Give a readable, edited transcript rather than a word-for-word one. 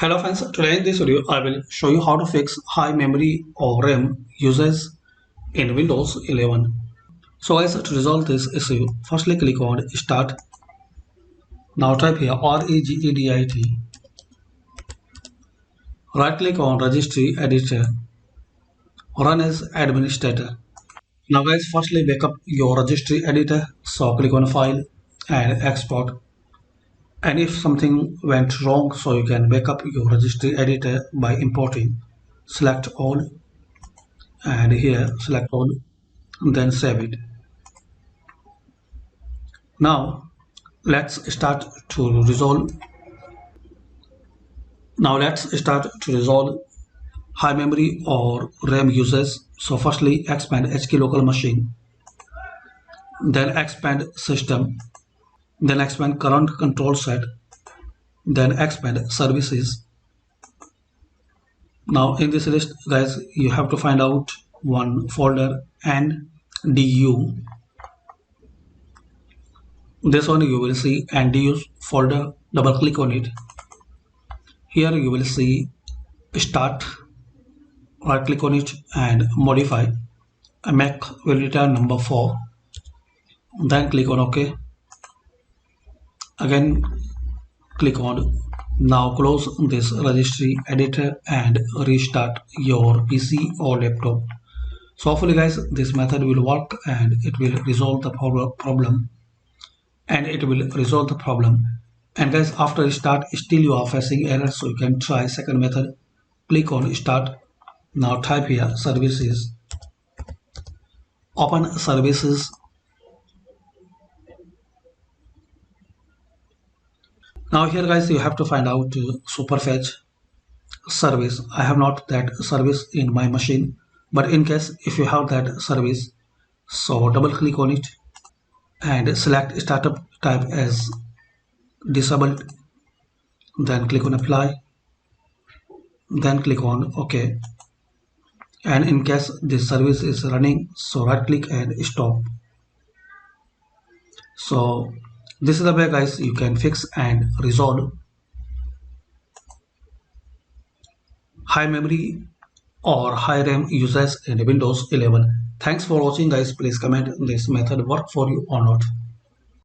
Hello friends, today in this video I will show you how to fix high memory or RAM usage in Windows 11. So guys, to resolve this issue, firstly click on Start. Now type here REGEDIT. Right click on Registry Editor. Run as administrator. Now guys, firstly backup your registry editor. So click on File and Export. And if something went wrong, so you can backup your registry editor by importing. Select all and here select all, then save it. Now let's start to resolve high memory or RAM uses. So firstly expand HK local machine, then expand system, then expand current control set, then expand services. Now in this list guys, you have to find out one folder and DU. This one you will see NDU folder. Double click on it. Here you will see start. Right click on it and modify. Mac will return number 4. Then click on OK. Again click on. Now close this registry editor and restart your PC or laptop. So hopefully guys, this method will work and it will resolve the problem. And guys, after restart still you are facing error, so you can try second method. Click on start. Now type here services. Open services. Now here guys, you have to find out Superfetch service. I have not that service in my machine, but in case if you have that service, so double click on it and select startup type as disabled. Then click on apply. Then click on OK. And in case this service is running, so right click and stop. So this is the way guys you can fix and resolve high memory or high RAM usage in Windows 11. Thanks for watching guys. Please comment this method work for you or not.